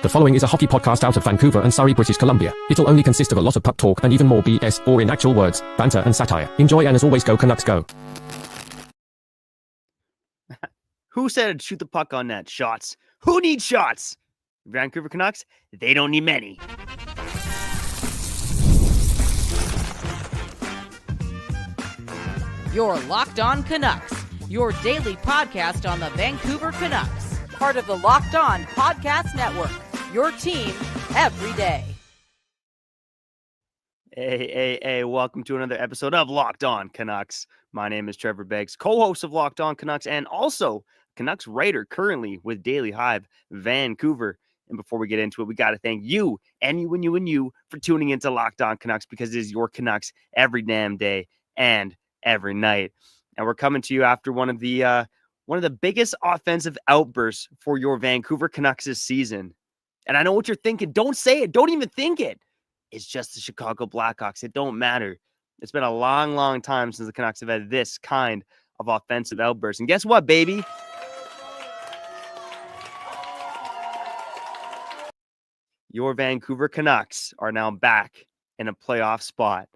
The following is a hockey podcast out of Vancouver and Surrey, British Columbia. It'll only consist of a lot of puck talk and even more BS, or in actual words, banter and satire. Enjoy, and as always, go Canucks go. Who said shoot the puck on net? Shots. Who needs shots? Vancouver Canucks? They don't need many. You're Locked On Canucks, your daily podcast on the Vancouver Canucks, part of the Locked On Podcast Network, your team every day. Hey, welcome to another episode of Locked On Canucks. My name is Trevor Beggs, co-host of Locked On Canucks, and also Canucks writer currently with Daily Hive Vancouver. And before we get into it, we got to thank you and you for tuning into Locked On Canucks, because it is your Canucks every damn day and every night. And we're coming to you after one of the biggest offensive outbursts for your Vancouver Canucks this season. And I know what you're thinking. Don't say it. Don't even think it. It's just the Chicago Blackhawks. It don't matter. It's been a long, long time since the Canucks have had this kind of offensive outburst. And guess what, baby? Your Vancouver Canucks are now back in a playoff spot.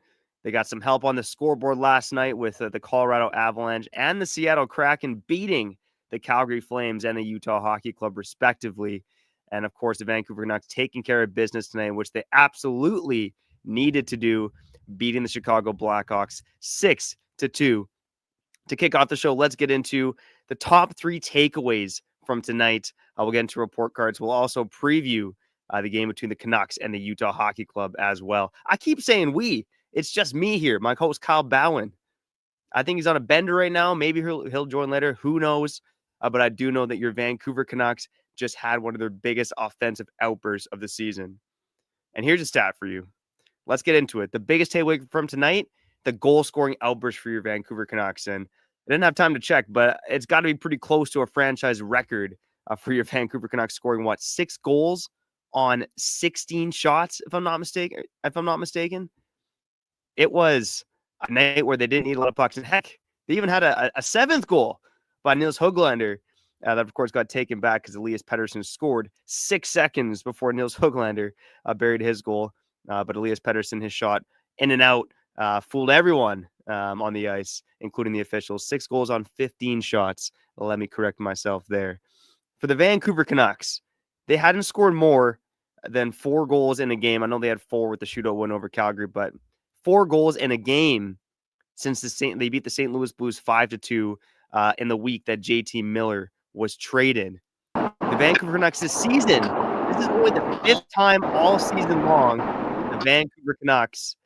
They got some help on the scoreboard last night with the Colorado Avalanche and the Seattle Kraken beating the Calgary Flames and the Utah Hockey Club, respectively. And, of course, the Vancouver Canucks taking care of business tonight, which they absolutely needed to do, beating the Chicago Blackhawks 6-2. To kick off the show, let's get into the top three takeaways from tonight. We'll get into report cards. We'll also preview the game between the Canucks and the Utah Hockey Club as well. I keep saying we. It's just me here, my host Kyle Bowen. I think he's on a bender right now. Maybe he'll join later. Who knows? But I do know that your Vancouver Canucks just had one of their biggest offensive outbursts of the season. And here's a stat for you. Let's get into it. The biggest takeaway from tonight, the goal-scoring outburst for your Vancouver Canucks. And I didn't have time to check, but it's got to be pretty close to a franchise record for your Vancouver Canucks, scoring, 6 goals on 16 shots, if I'm not mistaken. It was a night where they didn't need a lot of pucks. And heck, they even had a seventh goal by Nils Höglander. That, of course, got taken back because Elias Pettersson scored 6 seconds before Nils Höglander buried his goal. But Elias Pettersson, his shot in and out, fooled everyone on the ice, including the officials. 6 goals on 15 shots. Let me correct myself there. For the Vancouver Canucks, they hadn't scored more than 4 goals in a game. I know they had 4 with the shootout win over Calgary, but 4 goals in a game since they beat the St. Louis Blues 5-2 in the week that JT Miller was traded. The Vancouver Canucks this season, this is only the 5th time all season long the Vancouver Canucks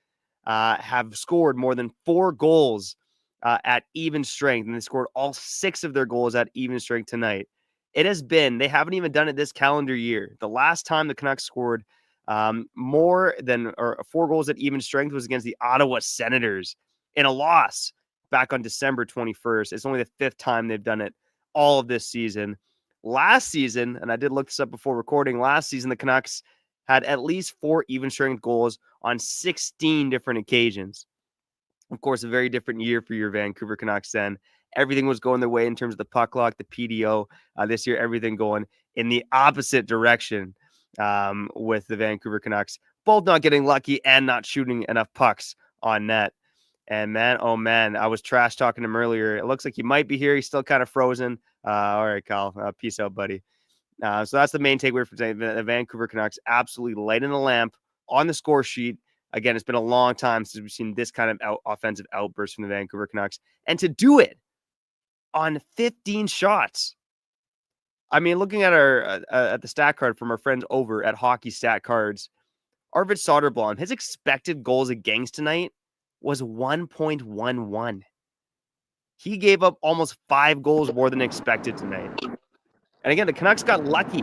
have scored more than 4 goals at even strength, and they scored all 6 of their goals at even strength tonight. They haven't even done it this calendar year. The last time the Canucks scored more than 4 goals at even strength was against the Ottawa Senators in a loss back on December 21st. It's only the 5th time they've done it all of this season. Last season, and I did look this up before recording, last season the Canucks had at least 4 even strength goals on 16 different occasions. Of course, a very different year for your Vancouver Canucks then. Everything was going their way in terms of the puck luck, the PDO. This year, everything going in the opposite direction with the Vancouver Canucks, both not getting lucky and not shooting enough pucks on net. And man, oh man, I was trash talking him earlier. It looks like he might be here. He's still kind of frozen. All right, Kyle. Peace out, buddy. So that's the main takeaway for today. The Vancouver Canucks absolutely lighting the lamp on the score sheet. Again, it's been a long time since we've seen this kind of offensive outburst from the Vancouver Canucks. And to do it on 15 shots. I mean, looking at at the stat card from our friends over at Hockey Stat Cards, Arvid Soderblom, his expected goals against tonight was 1.11. He gave up almost 5 goals more than expected tonight. And again, the Canucks got lucky.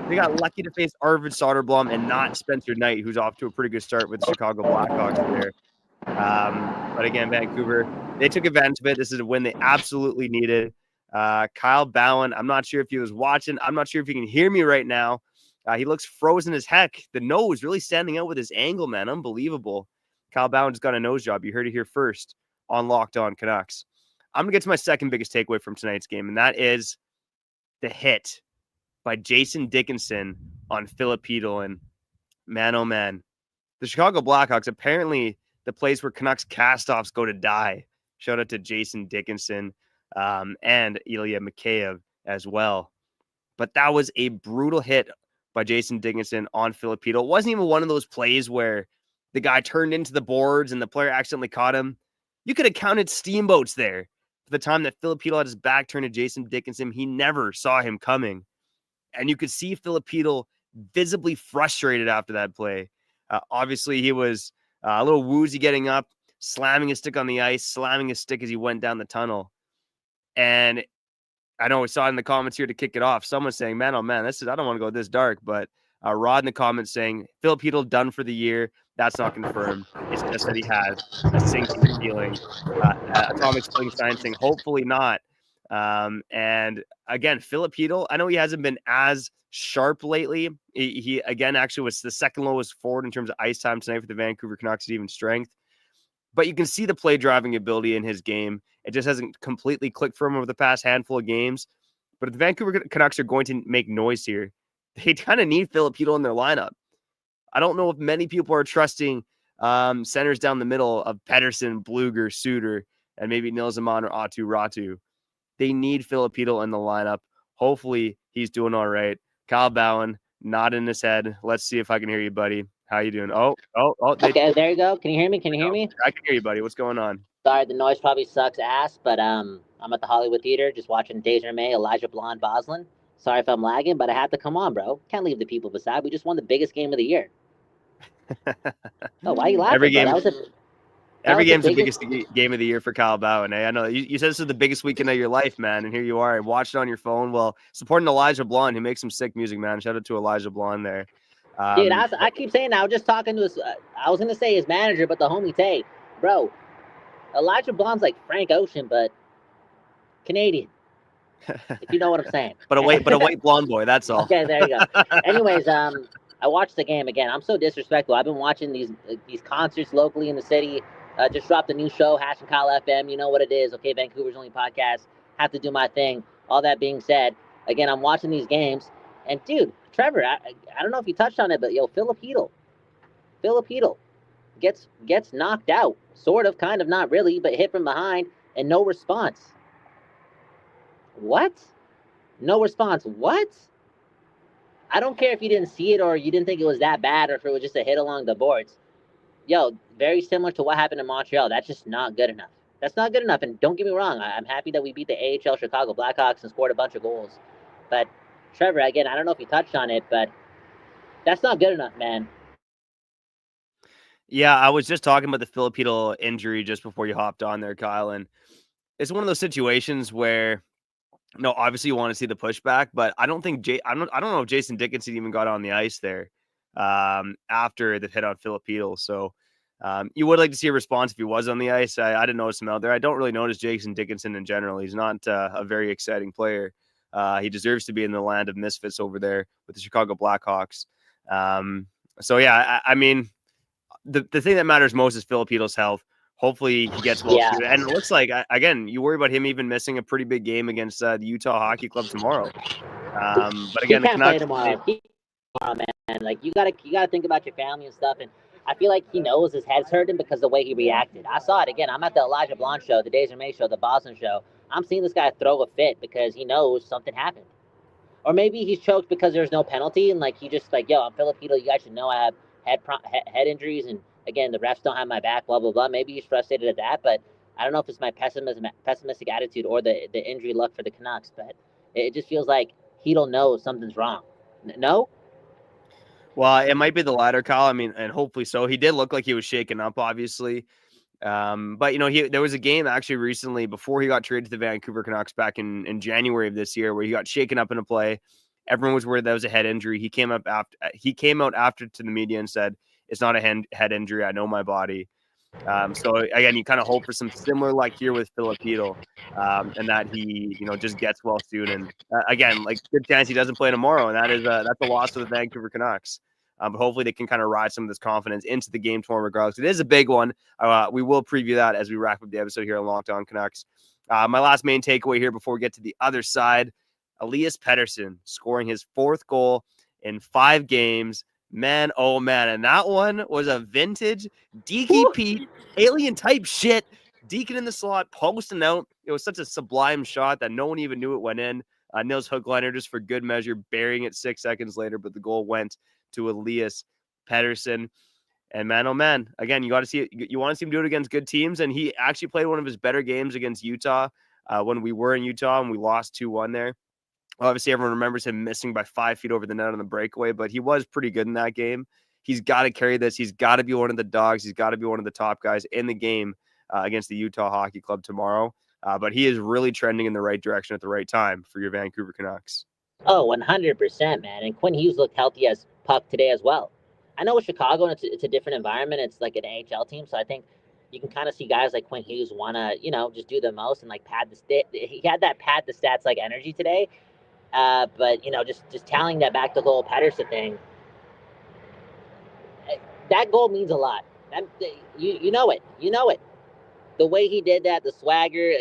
They got lucky to face Arvid Soderblom and not Spencer Knight, who's off to a pretty good start with the Chicago Blackhawks there. But again, Vancouver, they took advantage of it. This is a win they absolutely needed. Kyle Bowen, I'm not sure if he was watching. I'm not sure if he can hear me right now. He looks frozen as heck. The nose really standing out with his angle, man. Unbelievable. Kyle Bowen just got a nose job. You heard it here first on Locked On Canucks. I'm going to get to my second biggest takeaway from tonight's game, and that is the hit by Jason Dickinson on Filip Chytil. And man, oh man, the Chicago Blackhawks, apparently the place where Canucks castoffs go to die. Shout out to Jason Dickinson and Ilya Mikheyev as well. But that was a brutal hit by Jason Dickinson on Filip Chytil. It wasn't even one of those plays where the guy turned into the boards and the player accidentally caught him. You could have counted steamboats there. For the time that Filip Chytil had his back turned to Jason Dickinson, he never saw him coming. And you could see Filip Chytil visibly frustrated after that play. Obviously, he was a little woozy getting up, slamming his stick on the ice, slamming his stick as he went down the tunnel. And I know we saw it in the comments here to kick it off. Someone's saying, man, oh man, I don't want to go this dark. But Rod in the comments saying, Filip Chytil done for the year. That's not confirmed. It's just that he has a sinking feeling. Atomic Sling Sign saying, hopefully not. And again, Filip Chytil, I know he hasn't been as sharp lately. He again, actually was the second lowest forward in terms of ice time tonight for the Vancouver Canucks at even strength. But you can see the play driving ability in his game. It just hasn't completely clicked for him over the past handful of games. But if the Vancouver Canucks are going to make noise here, they kind of need Filip Chytil in their lineup. I don't know if many people are trusting centers down the middle of Pettersson, Bluger, Suter, and maybe Nils Aman or Atu Ratu. They need Filip Chytil in the lineup. Hopefully he's doing all right. Kyle Bowen, nodding his head. Let's see if I can hear you, buddy. How you doing? Oh. Okay, there you go. Can you hear me? I can hear you, buddy. What's going on? Sorry, the noise probably sucks ass, but I'm at the Hollywood Theater just watching Desjardins, Elijah Blonde, Boslin. Sorry if I'm lagging, but I have to come on, bro. Can't leave the people beside. We just won the biggest game of the year. Oh, why are you laughing? Every game. Every game's the biggest game of the year for Kyle Bowen. I know you said this is the biggest weekend of your life, man, and here you are. Watch it on your phone. Well, supporting Elijah Blonde, who makes some sick music, man. Shout out to Elijah Blonde there. Dude, I keep saying that. I was just talking to I was going to say his manager, but the homie Tay. Bro, Elijah Blonde's like Frank Ocean, but Canadian. If you know what I'm saying. but a white blonde boy, that's all. Okay, there you go. Anyways, I watched the game again. I'm so disrespectful. I've been watching these concerts locally in the city. Just dropped a new show, Hash and Kyle FM. You know what it is. Okay, Vancouver's only podcast. Have to do my thing. All that being said, again, I'm watching these games. And, dude, Trevor, I don't know if you touched on it, but, Filip Chytil gets knocked out. Sort of, kind of, not really, but hit from behind and no response. What? No response. What? I don't care if you didn't see it or you didn't think it was that bad or if it was just a hit along the boards. Very similar to what happened in Montreal. That's just not good enough. That's not good enough. And don't get me wrong, I'm happy that we beat the AHL Chicago Blackhawks and scored a bunch of goals. But, Trevor, again, I don't know if you touched on it, but that's not good enough, man. Yeah, I was just talking about the Filip Chytil injury just before you hopped on there, Kyle. And it's one of those situations where, obviously you want to see the pushback, but I don't think I don't know if Jason Dickinson even got on the ice there after the hit on Filip Chytil. So you would like to see a response if he was on the ice. I didn't notice him out there. I don't really notice Jason Dickinson in general. He's not a very exciting player. He deserves to be in the land of misfits over there with the Chicago Blackhawks. So yeah, I mean, the thing that matters most is Filip Chytil's health. Hopefully he gets well soon. And it looks like, again, you worry about him even missing a pretty big game against the Utah Hockey Club tomorrow. But again, he can't play tomorrow. Man. Like you gotta think about your family and stuff. And I feel like he knows his head's hurting because of the way he reacted. I saw it again. I'm at the Elijah Blonde show, the Desjardins show, the Boston show. I'm seeing this guy throw a fit because he knows something happened. Or maybe he's choked because there's no penalty and like he just like, I'm Filip Chytil. You guys should know I have head injuries and again the refs don't have my back. Blah blah blah. Maybe he's frustrated at that, but I don't know if it's my pessimistic attitude or the injury luck for the Canucks. But it just feels like Chytil knows something's wrong. No. Well, it might be the latter, Kyle. I mean, and hopefully so. He did look like he was shaken up, obviously. But there was a game actually recently before he got traded to the Vancouver Canucks back in January of this year where he got shaken up in a play. Everyone was worried that was a head injury. He came out after to the media and said, "It's not a head injury. I know my body." So again, you kind of hope for some similar like here with Filip Chytil, and that he just gets well soon. And again, like good chance he doesn't play tomorrow, and that's a loss for the Vancouver Canucks. But hopefully they can kind of ride some of this confidence into the game tomorrow regardless. It is a big one. We will preview that as we wrap up the episode here on Locked On Canucks. My last main takeaway here before we get to the other side, Elias Pettersson scoring his 4th goal in 5 games. Man, oh man. And that one was a vintage Deaky Pete alien type shit. Deacon in the slot, posting out. It was such a sublime shot that no one even knew it went in. Nils Hookliner just for good measure, burying it 6 seconds later, but the goal went to Elias Pettersson. And man, oh man, again, you want to see him do it against good teams. And he actually played one of his better games against Utah when we were in Utah and we lost 2-1 there. Obviously, everyone remembers him missing by 5 feet over the net on the breakaway, but he was pretty good in that game. He's got to carry this. He's got to be one of the dogs. He's got to be one of the top guys in the game against the Utah Hockey Club tomorrow. But he is really trending in the right direction at the right time for your Vancouver Canucks. Oh, 100%, man. And Quinn Hughes looked healthy as puck today as well. I know with Chicago, and it's a different environment. It's like an AHL team, so I think you can kind of see guys like Quinn Hughes want to, just do the most and like pad the stat. He had that pad the stats like energy today. But just tallying that back to the whole Pettersson thing, that goal means a lot. You know it. The way he did that, the swagger.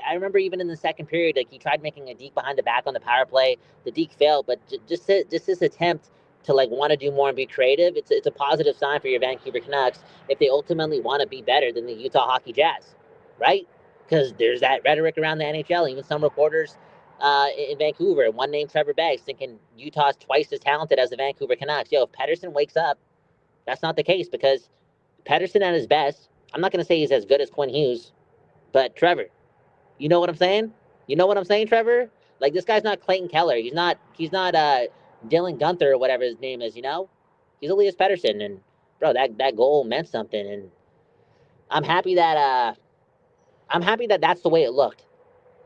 I remember even in the second period, like he tried making a deke behind the back on the power play. The deke failed, but just this attempt to like want to do more and be creative. It's a positive sign for your Vancouver Canucks if they ultimately want to be better than the Utah Hockey Jazz, right? Because there's that rhetoric around the NHL. Even some reporters in Vancouver, one named Trevor Beggs, thinking Utah's twice as talented as the Vancouver Canucks. If Pettersson wakes up, that's not the case, because Pettersson at his best, I'm not going to say he's as good as Quinn Hughes, but Trevor, you know what I'm saying? You know what I'm saying, Trevor? Like, this guy's not Clayton Keller. He's not Dylan Gunther or whatever his name is, He's Elias Pettersson, and bro, that goal meant something, and I'm happy that that's the way it looked.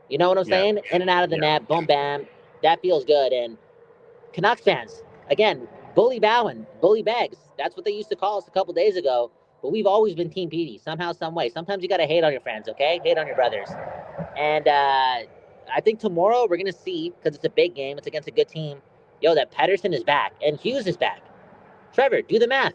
You know what I'm saying? In and out of the net, boom, bam. That feels good. And Canucks fans, again, bully Bowen, bully Beggs. That's what they used to call us a couple days ago. But we've always been Team Petey, somehow, some way. Sometimes you got to hate on your friends, okay? Hate on your brothers. And I think tomorrow we're going to see, because it's a big game, it's against a good team, that Pettersson is back and Hughes is back. Trevor, do the math.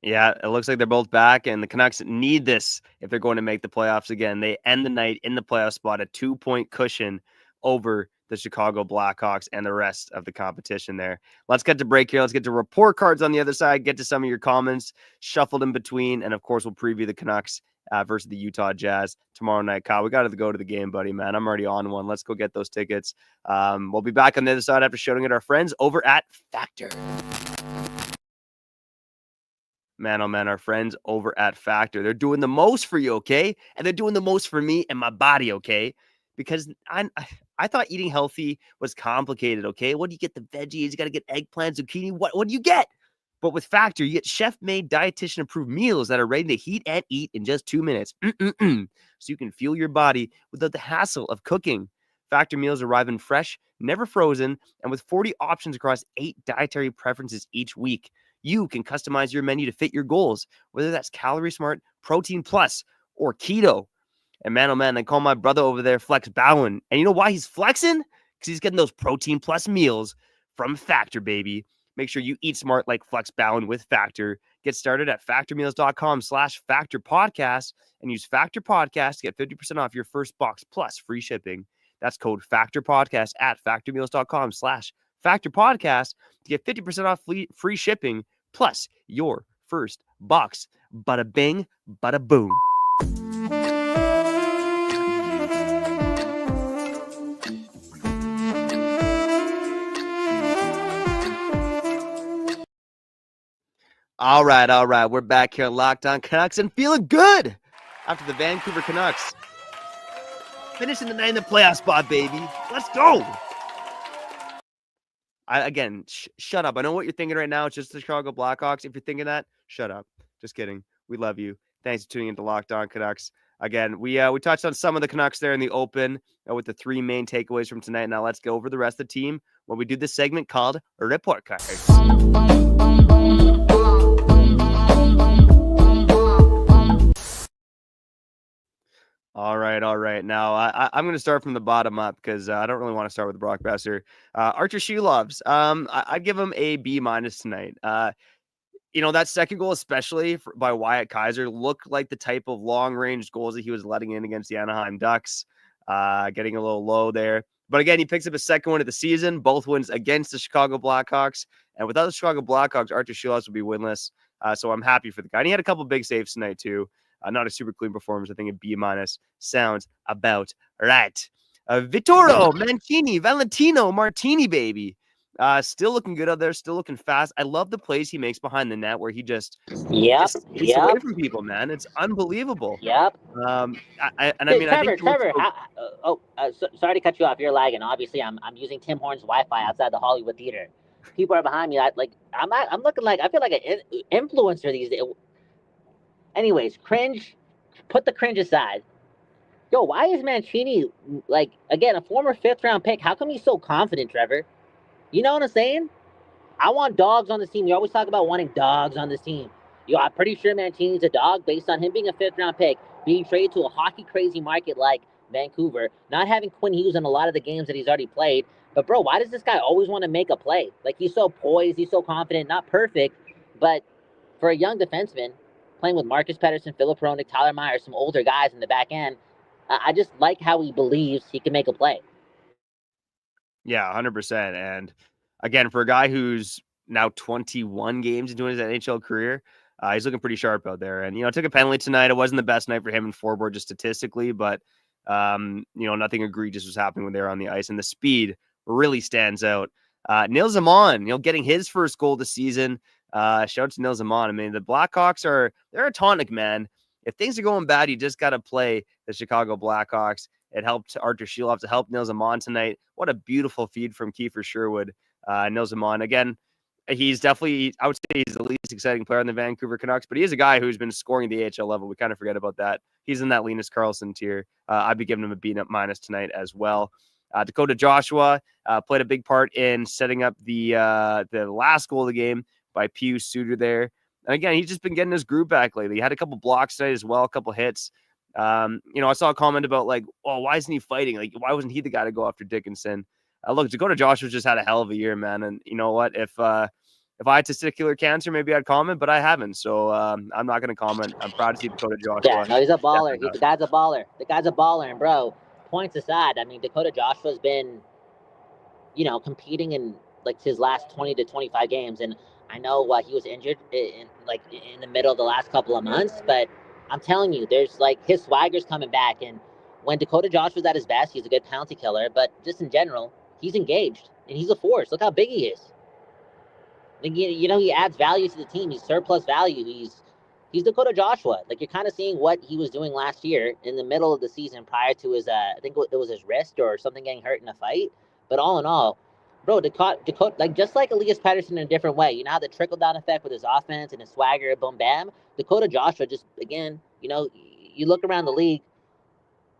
Yeah, it looks like they're both back, and the Canucks need this if they're going to make the playoffs again. They end the night in the playoff spot, a 2-point cushion over the Chicago Blackhawks and the rest of the competition there. Let's get to break here. Let's get to report cards on the other side, get to some of your comments shuffled in between, and of course, we'll preview the Canucks versus the Utah Jazz tomorrow night. Kyle, we got to go to the game, buddy, man. I'm already on one. Let's go get those tickets. We'll be back on the other side after showing it our friends over at Factor. Man, oh man, our friends over at Factor. They're doing the most for you, okay? And they're doing the most for me and my body, okay? Because I thought eating healthy was complicated, okay? What do you get? The veggies, you got to get eggplant, zucchini. What do you get? But with Factor, you get chef-made, dietitian-approved meals that are ready to heat and eat in just 2 minutes. So you can fuel your body without the hassle of cooking. Factor meals arrive in fresh, never frozen, and with 40 options across 8 dietary preferences each week. You can customize your menu to fit your goals, whether that's Calorie Smart, Protein Plus, or Keto. And man, oh man, they call my brother over there Flex Bowen. And you know why he's flexing? Because he's getting those Protein Plus meals from Factor, baby. Make sure you eat smart like Flex Bowen with Factor. Get started at factormeals.com/Factor Podcast and use Factor Podcast to get 50% off your first box plus free shipping. That's code Factor Podcast at factormeals.com/Factor Podcast to get 50% off free shipping plus your first box. Bada bing, bada boom. All right. We're back here Locked On Canucks and feeling good after the Vancouver Canucks finishing the night in the playoff spot, baby. Let's go. Shut up. I know what you're thinking right now. It's just the Chicago Blackhawks. If you're thinking that, shut up. Just kidding. We love you. Thanks for tuning into Locked On Canucks. Again, we touched on some of the Canucks there in the open with the 3 main takeaways from tonight. Now let's go over the rest of the team when we do this segment called Report Cards. All right. Now, I'm going to start from the bottom up because I don't really want to start with Brock Besser. Archer Shulovs, I'd give him a B- tonight. That second goal, especially by Wyatt Kaiser, looked like the type of long-range goals that he was letting in against the Anaheim Ducks, getting a little low there. But again, he picks up his second win of the season, both wins against the Chicago Blackhawks. And without the Chicago Blackhawks, Artur Silovs would be winless. So I'm happy for the guy. And he had a couple big saves tonight, too. Not a super clean performance. I think a B- sounds about right. Vittoro, Mancini, Valentino, Martini, baby. Still looking good out there, still looking fast. I love the plays he makes behind the net where he just gets away from people, man. It's unbelievable. Yep. I think Trevor. Sorry to cut you off. You're lagging. Obviously, I'm using Tim Horton's Wi-Fi outside the Hollywood Theater. People are behind me. I'm looking like I feel like an influencer these days. Anyways, cringe. Put the cringe aside. Yo, why is Mancini again a former 5th round pick? How come he's so confident, Trevor? You know what I'm saying? I want dogs on this team. We always talk about wanting dogs on this team. Yo, I'm pretty sure Mancini's a dog based on him being a 5th round pick, being traded to a hockey crazy market like Vancouver, not having Quinn Hughes in a lot of the games that he's already played. But bro, why does this guy always want to make a play? Like, he's so poised, he's so confident, not perfect, but for a young defenseman playing with Marcus Pettersson, Filip Chytil, Tyler Myers, some older guys in the back end, I just like how he believes he can make a play. Yeah, 100%. And again, for a guy who's now 21 games into his NHL career, he's looking pretty sharp out there. And, took a penalty tonight. It wasn't the best night for him in forward just statistically, but, nothing egregious was happening when they were on the ice. And the speed really stands out. Nils Zaman, getting his first goal this season. Shout out to Nils Zaman. I mean, the Blackhawks they're a tonic, man. If things are going bad, you just got to play the Chicago Blackhawks. It helped Artur Silovs to help Nils Zaman tonight. What a beautiful feed from Kiefer Sherwood. Nils Zaman, again, he's definitely, I would say he's the least exciting player on the Vancouver Canucks, but he is a guy who's been scoring at the AHL level. We kind of forget about that. He's in that Linus Karlsson tier. I'd be giving him a B- tonight as well. Dakota Joshua played a big part in setting up the last goal of the game by Pius Suter there. And again, he's just been getting his groove back lately. He had a couple blocks tonight as well, a couple hits. I saw a comment about why isn't he fighting? Why wasn't he the guy to go after Dickinson? Look, Dakota Joshua just had a hell of a year, man. And you know what? If I had testicular cancer, maybe I'd comment, but I haven't. So I'm not going to comment. I'm proud to see Dakota Joshua. Yeah, no, he's a baller. The guy's a baller. And bro, points aside, I mean, Dakota Joshua's been, competing in his last 20 to 25 games. And I know he was injured in the middle of the last couple of months, but I'm telling you, there's his swagger's coming back. And when Dakota Joshua's at his best, he's a good penalty killer. But just in general, he's engaged and he's a force. Look how big he is. He adds value to the team. He's surplus value. He's Dakota Joshua. You're kind of seeing what he was doing last year in the middle of the season prior to his, I think it was his wrist or something getting hurt in a fight. But all in all, bro, Dakota, just like Elias Pettersson in a different way. You know how the trickle-down effect with his offense and his swagger, boom, bam. Dakota Joshua just, again, you look around the league,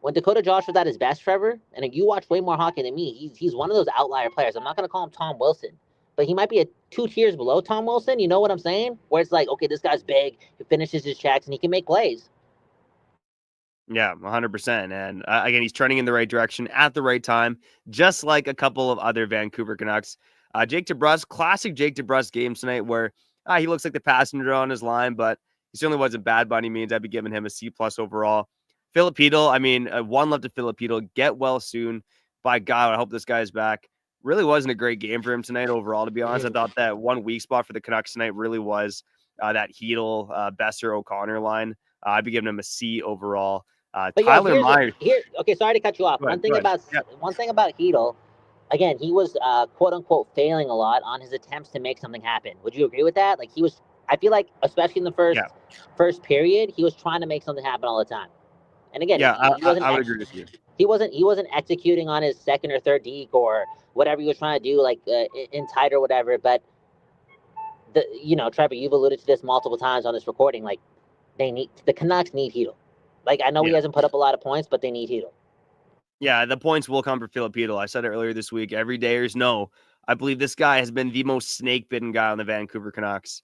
when Dakota Joshua's at his best, Trevor, and if you watch way more hockey than me, he's one of those outlier players. I'm not going to call him Tom Wilson, but he might be 2 tiers below Tom Wilson. You know what I'm saying? Where it's okay, this guy's big, he finishes his checks, and he can make plays. Yeah, 100%. And again, he's trending in the right direction at the right time, just like a couple of other Vancouver Canucks. Jake DeBrusk, classic Jake DeBrusk game tonight where he looks like the passenger on his line, but he certainly wasn't bad by any means. I'd be giving him a C+ overall. Filip Chytil, I mean, one love to Filip Chytil. Get well soon. By God, I hope this guy's back. Really wasn't a great game for him tonight overall, to be honest. I thought that one weak spot for the Canucks tonight really was that Chytil, Besser, O'Connor line. I'd be giving him a C overall. Tyler Myers. Okay, sorry to cut you off. One thing about Chytil, again, he was quote unquote failing a lot on his attempts to make something happen. Would you agree with that? I feel like, especially in the first period, he was trying to make something happen all the time. And again, I would agree with you. He wasn't executing on his second or third deke or whatever he was trying to do, in tight or whatever. But Trevor, you've alluded to this multiple times on this recording. The Canucks need Chytil. I know he hasn't put up a lot of points, but they need Chytil. Yeah, the points will come for Filip Chytil. I said it earlier this week. Every dayers know. I believe this guy has been the most snake-bitten guy on the Vancouver Canucks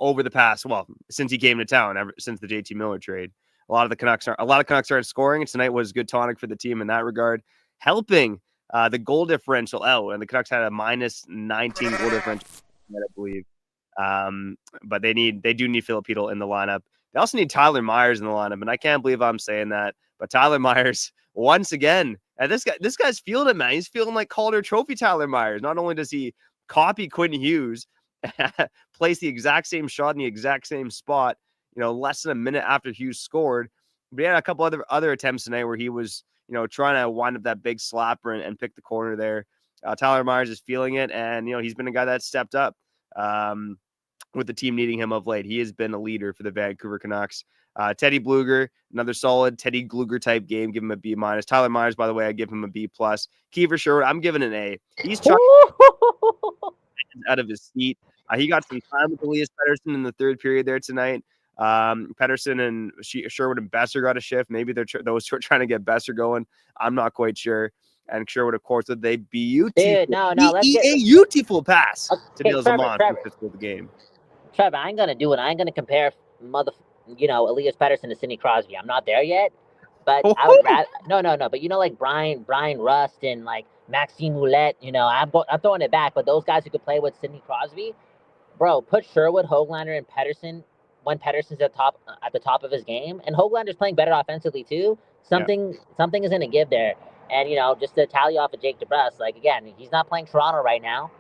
over the past, since he came to town, since the JT Miller trade. A lot of Canucks started scoring, and tonight was good tonic for the team in that regard, helping the goal differential out. And the Canucks had a -19 goal differential, I believe. But they do need Filip Chytil in the lineup. They also need Tyler Myers in the lineup, and I can't believe I'm saying that. But Tyler Myers, once again, and this guy's feeling it, man. He's feeling like Calder Trophy Tyler Myers. Not only does he copy Quinn Hughes, place the exact same shot in the exact same spot, less than a minute after Hughes scored, but he had a couple other attempts tonight where he was, trying to wind up that big slapper and pick the corner there. Tyler Myers is feeling it, and, he's been a guy that stepped up with the team needing him of late. He has been a leader for the Vancouver Canucks. Teddy Bluger, another solid Teddy Bluger type game. Give him a B-. Tyler Myers, by the way, I give him a B+. Kiefer Sherwood, I'm giving an A. He's out of his seat. He got some time with Elias Pettersson in the third period there tonight. Pettersson and Sherwood and Besser got a shift. Maybe those two are trying to get Besser going. I'm not quite sure. And Sherwood, of course, with a beautiful pass to Niels Lamont for the game. Trevor, I ain't gonna do it. I ain't gonna compare Elias Pettersson to Sidney Crosby. I'm not there yet. But I would rather no. But like Brian Rust and like Maxime Ouellette, I'm throwing it back. But those guys who could play with Sidney Crosby, bro, put Sherwood, Höglander, and Pettersson when Pettersson's at the top of his game, and Höglander's playing better offensively too. Something is gonna give there. And just to tally off of Jake DeBrusk, like again, he's not playing Toronto right now.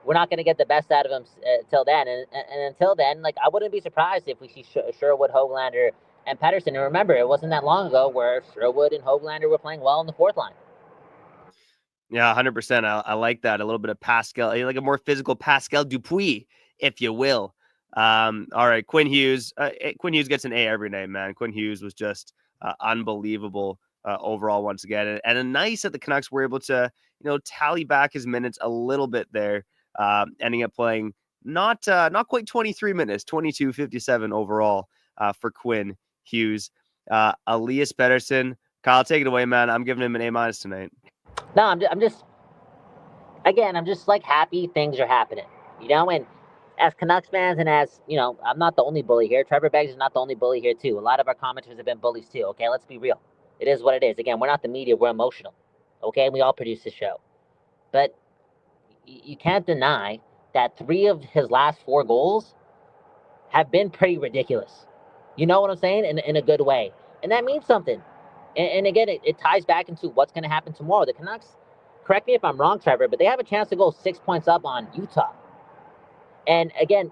We're not going to get the best out of him till then. And until then, like I wouldn't be surprised if we see Sherwood, Höglander, and Pettersson. And remember, it wasn't that long ago where Sherwood and Höglander were playing well in the fourth line. Yeah, 100%. I like that. A little bit of Pascal, like a more physical Pascal Dupuis, if you will. All right, Quinn Hughes. Quinn Hughes gets an A every night, man. Quinn Hughes was just unbelievable overall once again. And a nice that the Canucks were able to, tally back his minutes a little bit there. Ending up playing not quite 23 minutes, 22:57 overall for Quinn Hughes. Elias Pettersson, Kyle, take it away, man. I'm giving him an A- tonight. No, I'm just like happy things are happening, and as Canucks fans and as, I'm not the only bully here. Trevor Beggs is not the only bully here too. A lot of our commenters have been bullies too. Okay, let's be real. It is what it is. Again, we're not the media. We're emotional. Okay, we all produce this show. But you can't deny that 3 of his last 4 goals have been pretty ridiculous. You know what I'm saying? In a good way. And that means something. And again, it ties back into what's going to happen tomorrow. The Canucks, correct me if I'm wrong, Trevor, but they have a chance to go 6 points up on Utah. And again,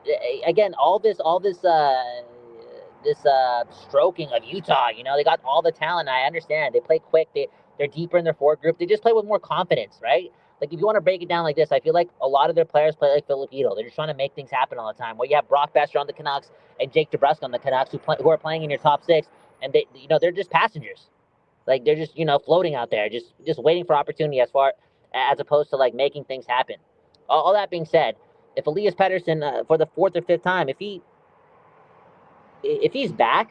all this stroking of Utah, they got all the talent. I understand they play quick. They're deeper in their forward group. They just play with more confidence, right? Like, if you want to break it down like this, I feel like a lot of their players play like Filip Chytil. They're just trying to make things happen all the time. Where you have Brock Besser on the Canucks and Jake DeBrusk on the Canucks who are playing in your top 6, and they, they're just passengers. Like, they're just, floating out there, just waiting for opportunity as opposed to like making things happen. All that being said, if Elias Pettersson for the 4th or 5th time, if he's back,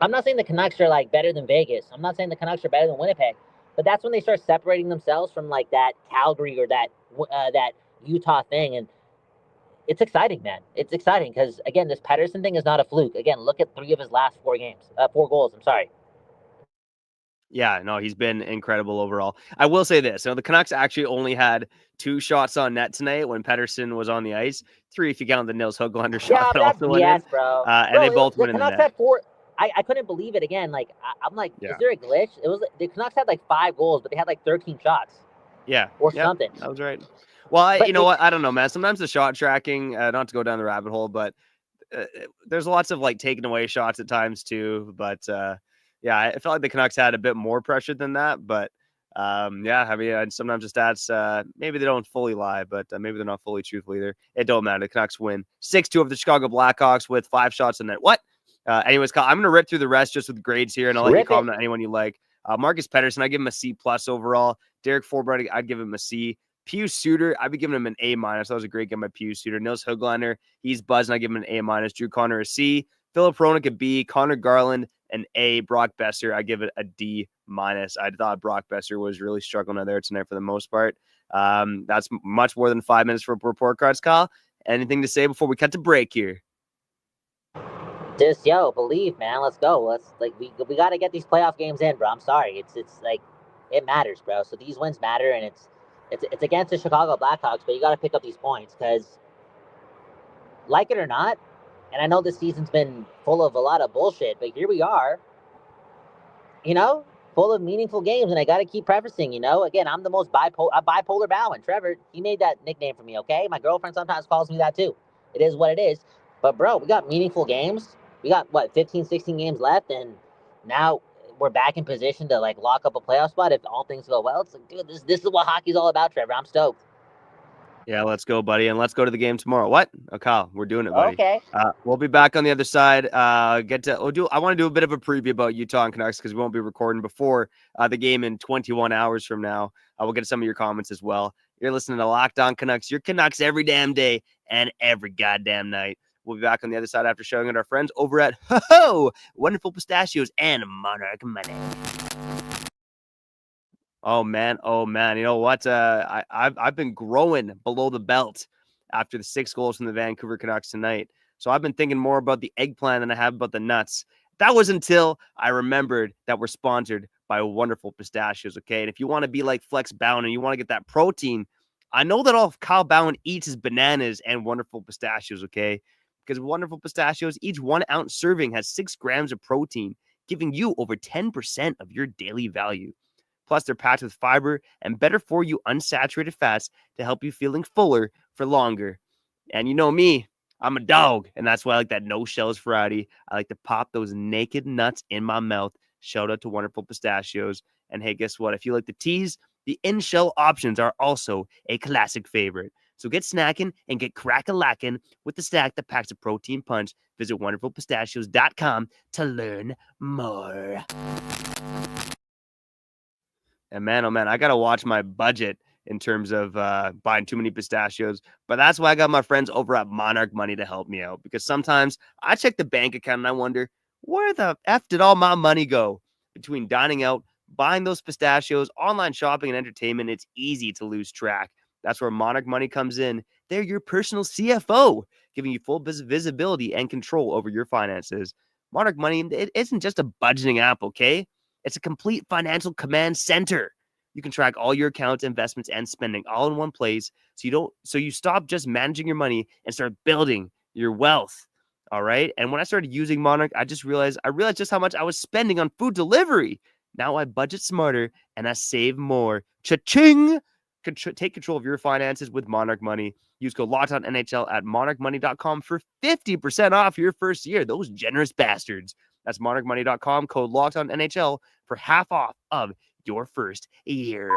I'm not saying the Canucks are like better than Vegas. I'm not saying the Canucks are better than Winnipeg. But that's when they start separating themselves from like that Calgary or that Utah thing. And it's exciting, man. It's exciting because, again, this Pettersson thing is not a fluke. Again, look at 3 of his last 4 goals. I'm sorry. Yeah, no, he's been incredible overall. I will say this. The Canucks actually only had 2 shots on net tonight when Pettersson was on the ice. 3 if you count the Nils Höglander shot. Yeah, that's BS, bro. And they both went in the net. Had 4. I couldn't believe it again. Like, I'm like, Is there a glitch? It was the Canucks had like 5 goals, but they had like 13 shots. Yeah. Or something. That was right. Well, you know what? I don't know, man. Sometimes the shot tracking, not to go down the rabbit hole, but there's lots of like taking away shots at times too. But yeah, I felt like the Canucks had a bit more pressure than that. But yeah, I mean, sometimes the stats, maybe they don't fully lie, but maybe they're not fully truthful either. It don't matter. The Canucks win 6-2 over the Chicago Blackhawks with 5 shots in net. What? Anyways, Kyle, I'm going to rip through the rest just with grades here, and I'll let you comment on anyone you like. Marcus Pettersson, I give him a C+ overall. Derek Forbort, I'd give him a C. Pius Suter, I'd be giving him an A-. That was a great game by Pius Suter. Nils Höglander, he's buzzing. I give him an A-. Drew Connor a C. Philip Hronek a B. Connor Garland an A. Brock Besser, I give it a D-. I thought Brock Besser was really struggling out there tonight for the most part. That's much more than 5 minutes for report cards, Kyle. Anything to say before we cut to break here? Just believe, man. Let's go. We got to get these playoff games in, bro. I'm sorry. It's like it matters, bro. So these wins matter, and it's against the Chicago Blackhawks, but you got to pick up these points because, like it or not, And I know this season's been full of a lot of bullshit, but here we are, full of meaningful games. And I got to keep prefacing, again, I'm the most bipolar Bowen. Trevor, he made that nickname for me, okay? My girlfriend sometimes calls me that too. It is what it is. But, bro, we got meaningful games. We got, 15, 16 games left, and now we're back in position to, lock up a playoff spot if all things go well. It's like, dude, this is what hockey's all about, Trevor. I'm stoked. Yeah, let's go, buddy, and let's go to the game tomorrow. What? Oh, Kyle, we're doing it, buddy. Okay. We'll be back on the other side. I want to do a bit of a preview about Utah and Canucks because we won't be recording before the game in 21 hours from now. We'll get to some of your comments as well. You're listening to Locked On Canucks, your Canucks every damn day and every goddamn night. We'll be back on the other side after showing it our friends over at Wonderful Pistachios and Monarch Money. Oh man. You know what? I've been growing below the belt after the 6 goals from the Vancouver Canucks tonight. So I've been thinking more about the eggplant than I have about the nuts. That was until I remembered that we're sponsored by Wonderful Pistachios. Okay. And if you want to be like Flex Bound and you want to get that protein, I know that all Kyle Bound eats is bananas and Wonderful Pistachios. Okay. Because Wonderful Pistachios, each 1 ounce serving has 6 grams of protein, giving you over 10% of your daily value. Plus, they're packed with fiber and better for you unsaturated fats to help you feeling fuller for longer. And you know me, I'm a dog, and that's why I like that no shells variety. I like to pop those naked nuts in my mouth. Shout out to Wonderful Pistachios. And hey, guess what? If you like the teas, the in-shell options are also a classic favorite. So get snackin' and get crack-a-lackin' with the stack that packs a protein punch. Visit wonderfulpistachios.com to learn more. And man, oh man, I got to watch my budget in terms of buying too many pistachios. But that's why I got my friends over at Monarch Money to help me out. Because sometimes I check the bank account and I wonder, where the F did all my money go? Between dining out, buying those pistachios, online shopping, and entertainment, it's easy to lose track. That's where Monarch Money comes in. They're your personal CFO, giving you full visibility and control over your finances. Monarch Money, it isn't just a budgeting app, okay? It's a complete financial command center. You can track all your accounts, investments, and spending all in one place. So you stop just managing your money and start building your wealth. All right. And when I started using Monarch, I realized just how much I was spending on food delivery. Now I budget smarter and I save more. Cha-ching! Take control of your finances with Monarch Money. Use code LOCKEDONNHL at monarchmoney.com for 50% off your first year. Those generous bastards. That's monarchmoney.com, code LOCKEDONNHL for half off of your first year.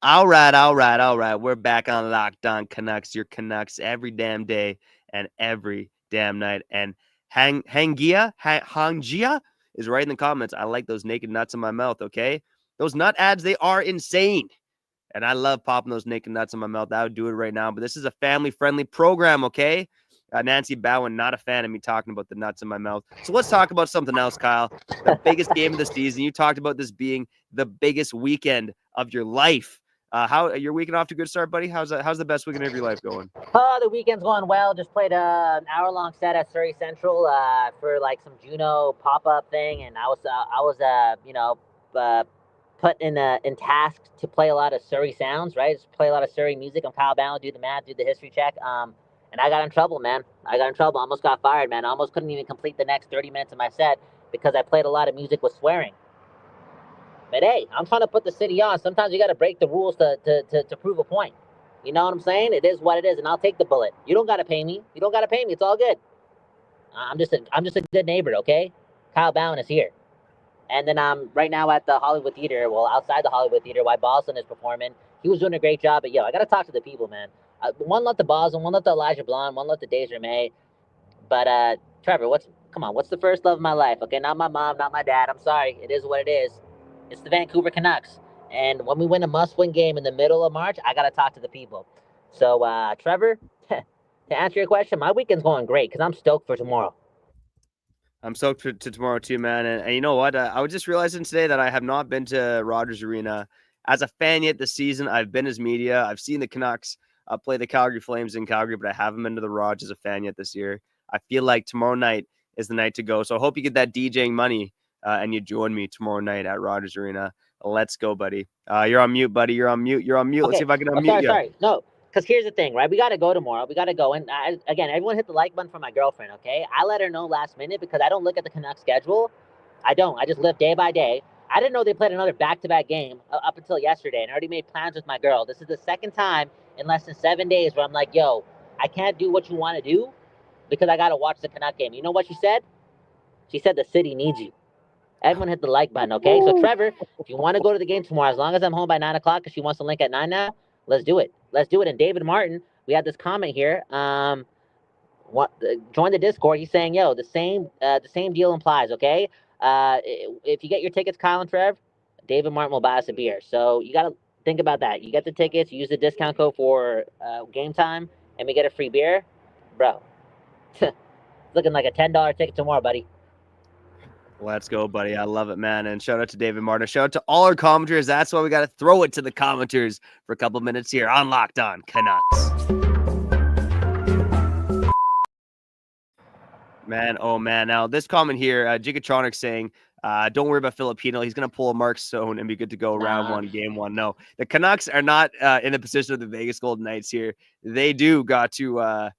All right. We're back on Locked On Canucks, your Canucks every damn day and every damn night. And Hangia is right in the comments. I like those naked nuts in my mouth, okay? Those nut ads, they are insane. And I love popping those naked nuts in my mouth. I would do it right now. But this is a family-friendly program, okay? Nancy Bowen, not a fan of me talking about the nuts in my mouth. So let's talk about something else, Kyle. The biggest game of the season. You talked about this being the biggest weekend of your life. How your weekend off to a good start, buddy? How's the best weekend of your life going? The weekend's going well. Just played an hour-long set at Surrey Central for like some Juno pop-up thing, and I was put in task to play a lot of Surrey sounds, right? Just play a lot of Surrey music. I'm Kyle Bound, do the math, do the history check. And I got in trouble, man. I almost got fired, man. I almost couldn't even complete the next 30 minutes of my set because I played a lot of music with swearing. But hey, I'm trying to put the city on. Sometimes you got to break the rules to prove a point. You know what I'm saying? It is what it is, and I'll take the bullet. You don't got to pay me. It's all good. I'm just a good neighbor, okay? Kyle Bowen is here. And then I'm right now at the Hollywood Theater. Well, outside the Hollywood Theater, while Boston is performing. He was doing a great job. But, I got to talk to the people, man. One left the Boston, one left the Elijah Blonde, one left the Desjardins. But, Trevor, what's the first love of my life? Okay, not my mom, not my dad. I'm sorry. It is what it is. It's the Vancouver Canucks. And when we win a must-win game in the middle of March, I got to talk to the people. So, Trevor, to answer your question, my weekend's going great because I'm stoked for tomorrow. I'm stoked to tomorrow too, man. And you know what? I was just realizing today that I have not been to Rogers Arena as a fan yet this season. I've been as media. I've seen the Canucks play the Calgary Flames in Calgary, but I haven't been to the Rogers as a fan yet this year. I feel like tomorrow night is the night to go. So I hope you get that DJing money and you join me tomorrow night at Rogers Arena. Let's go, buddy. You're on mute, buddy. You're on mute. Okay. Let's see if I can unmute you. Sorry. No, because here's the thing, right? We got to go tomorrow. We got to go. And again, everyone hit the like button for my girlfriend, okay? I let her know last minute because I don't look at the Canucks schedule. I don't. I just live day by day. I didn't know they played another back-to-back game up until yesterday, and I already made plans with my girl. This is the second time in less than 7 days where I'm like, yo, I can't do what you want to do because I got to watch the Canuck game. You know what she said? She said the city needs you. Everyone hit the like button, okay? So, Trevor, if you want to go to the game tomorrow, as long as I'm home by 9 o'clock because she wants to link at 9 now, let's do it. Let's do it. And David Martin, we had this comment here. Join the Discord. He's saying, yo, the same deal implies, okay? If you get your tickets, Kyle and Trev, David Martin will buy us a beer. So you got to think about that. You get the tickets, you use the discount code for game time, and we get a free beer. Bro, it's looking like a $10 ticket tomorrow, buddy. Let's go, buddy. I love it, man. And shout out to David Martin. Shout out to all our commenters. That's why we got to throw it to the commenters for a couple minutes here on Locked On Canucks. Man, oh man. Now this comment here, Gigatronic saying, don't worry about Filipino. He's going to pull a Mark Stone and be good to go round one, game one. No, the Canucks are not in the position of the Vegas Golden Knights here. They do got to,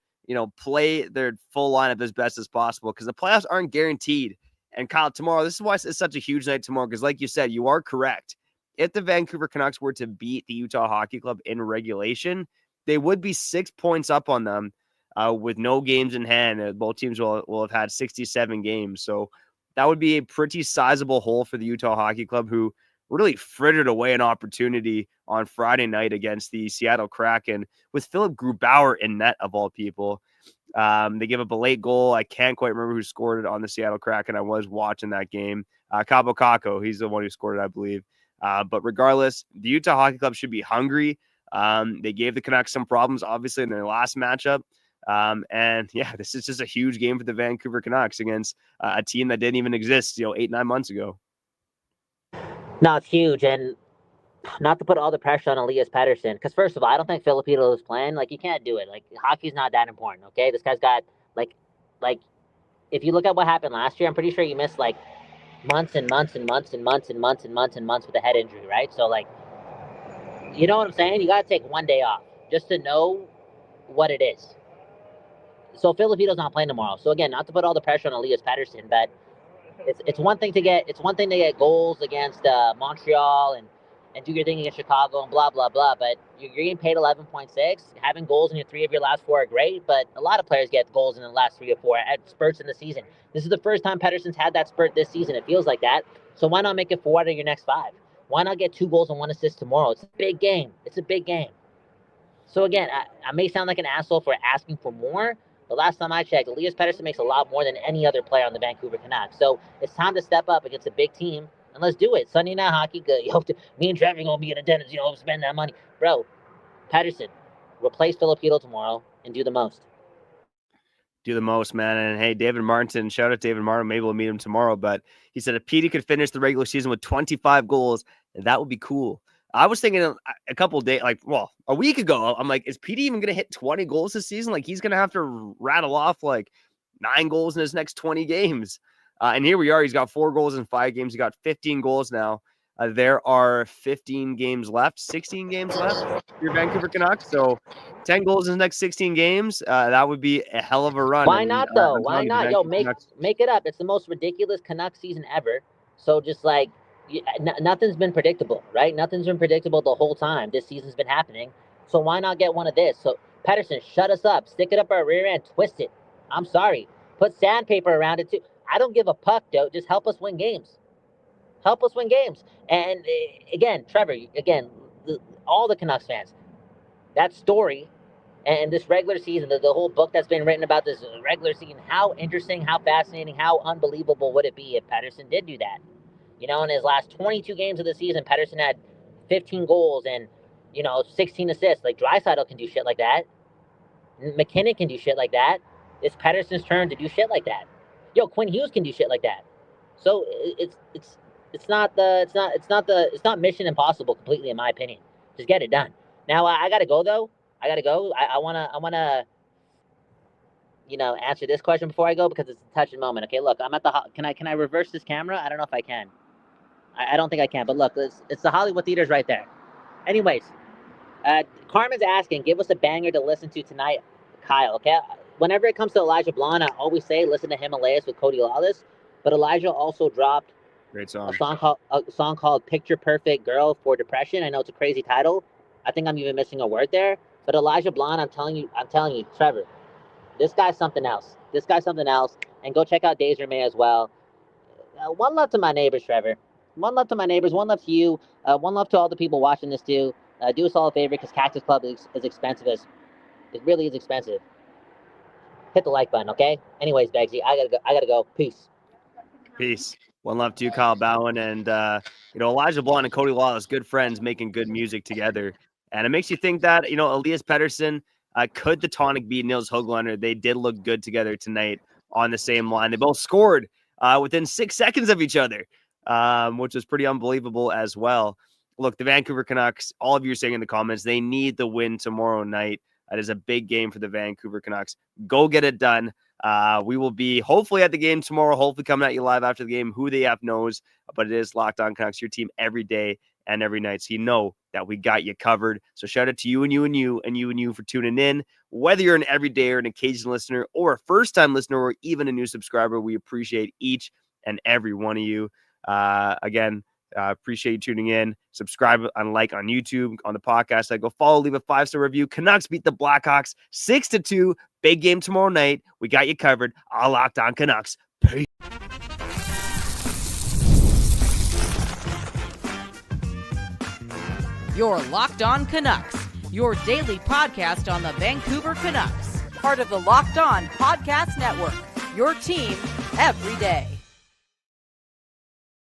play their full lineup as best as possible because the playoffs aren't guaranteed. And Kyle, tomorrow, this is why it's such a huge night tomorrow because like you said, you are correct. If the Vancouver Canucks were to beat the Utah Hockey Club in regulation, they would be 6 points up on them with no games in hand. Both teams will have had 67 games. So that would be a pretty sizable hole for the Utah Hockey Club, who really frittered away an opportunity on Friday night against the Seattle Kraken with Philip Grubauer in net, of all people. They gave up a late goal. I can't quite remember who scored it on the Seattle Kraken. I was watching that game. Cabo Caco, he's the one who scored it, I believe. But regardless, the Utah Hockey Club should be hungry. They gave the Canucks some problems, obviously, in their last matchup. And yeah, this is just a huge game for the Vancouver Canucks against a team that didn't even exist, 8-9 months ago. No, it's huge. And not to put all the pressure on Elias Pettersson, because first of all, I don't think Filipino is playing. Like, you can't do it. Like, hockey's not that important, okay? This guy's got, like, if you look at what happened last year, I'm pretty sure you missed, like, months and months and months and months and months and months and months with a head injury, right? So, like, you know what I'm saying? You got to take one day off just to know what it is. So, Filipino's not playing tomorrow. So, again, not to put all the pressure on Elias Pettersson, but it's one thing to get goals against Montreal and do your thing against Chicago and blah, blah, blah. But you're getting paid 11.6. Having goals in your 3 of your last 4 are great, but a lot of players get goals in the last 3 or 4 at spurts in the season. This is the first time Pettersson's had that spurt this season. It feels like that. So why not make it 4 out of your next 5? Why not get 2 goals and 1 assist tomorrow? It's a big game. So again, I may sound like an asshole for asking for more, but last time I checked, Elias Pettersson makes a lot more than any other player on the Vancouver Canucks. So it's time to step up against a big team. And let's do it. Sunday night hockey, good. Me and Trevor are going to be in attendance, spend that money. Bro, Pettersson, replace Filipino tomorrow and do the most. Do the most, man. And hey, David Martin, shout out David Martin. Maybe we'll meet him tomorrow. But he said if Petey could finish the regular season with 25 goals, that would be cool. I was thinking a couple of days, a week ago, I'm like, is Petey even going to hit 20 goals this season? Like, he's going to have to rattle off 9 goals in his next 20 games. And here we are. He's got 4 goals in 5 games. He got 15 goals now. There are 15 games left, 16 games left for your Vancouver Canucks. So 10 goals in the next 16 games. That would be a hell of a run. Why not, though? Why not? Yo, make it up. It's the most ridiculous Canucks season ever. So just nothing's been predictable, right? Nothing's been predictable the whole time this season's been happening. So why not get one of this? So Pettersson, shut us up. Stick it up our rear end. Twist it. I'm sorry. Put sandpaper around it, too. I don't give a puck, though. Just help us win games. And again, Trevor, all the Canucks fans, that story and this regular season, the whole book that's been written about this regular season, how interesting, how fascinating, how unbelievable would it be if Pettersson did do that? In his last 22 games of the season, Pettersson had 15 goals and, 16 assists. Like, Draisaitl can do shit like that. McKinnon can do shit like that. It's Pettersson's turn to do shit like that. Yo, Quinn Hughes can do shit like that. So it's not mission impossible completely, in my opinion. Just get it done. Now I gotta go though. I wanna answer this question before I go because it's a touching moment. Okay, look, I'm at the. Can I reverse this camera? I don't know if I can. I don't think I can. But look, it's the Hollywood Theaters right there. Anyways, Carmen's asking, give us a banger to listen to tonight, Kyle. Okay, whenever it comes to Elijah Blonde, I always say listen to Himalayas with Cody Lawless. But Elijah also dropped Great song. a song called "Picture Perfect Girl" for depression. I know it's a crazy title. I think I'm even missing a word there. But Elijah Blonde, I'm telling you, Trevor, this guy's something else. And go check out Days May as well. One love to my neighbors, Trevor. One love to my neighbors. One love to you. One love to all the people watching this too. Do us all a favor because Cactus Club is expensive. It really is expensive. Hit the like button, okay? Anyways, Begsy, I gotta go. Peace. One love to you, Kyle Bowen. And, Elijah Blonde and Cody Lawless, good friends making good music together. And it makes you think that, Elias Pettersson, could the Tonic beat Nils Höglander? They did look good together tonight on the same line. They both scored within 6 seconds of each other, which was pretty unbelievable as well. Look, the Vancouver Canucks, all of you are saying in the comments, they need the win tomorrow night. That is a big game for the Vancouver Canucks. Go get it done. We will be hopefully at the game tomorrow, hopefully coming at you live after the game. Who the F knows, but it is Locked On Canucks, your team every day and every night. So you know that we got you covered. So shout out to you and you and you and you and you for tuning in. Whether you're an everyday or an occasional listener or a first-time listener or even a new subscriber, we appreciate each and every one of you. Again, appreciate you tuning in. Subscribe and like on YouTube, on the podcast. Go follow, leave a 5-star review. Canucks beat the Blackhawks 6-2. Big game tomorrow night. We got you covered. All Locked On Canucks. Peace. Your Locked On Canucks, your daily podcast on the Vancouver Canucks, part of the Locked On Podcast Network, your team every day.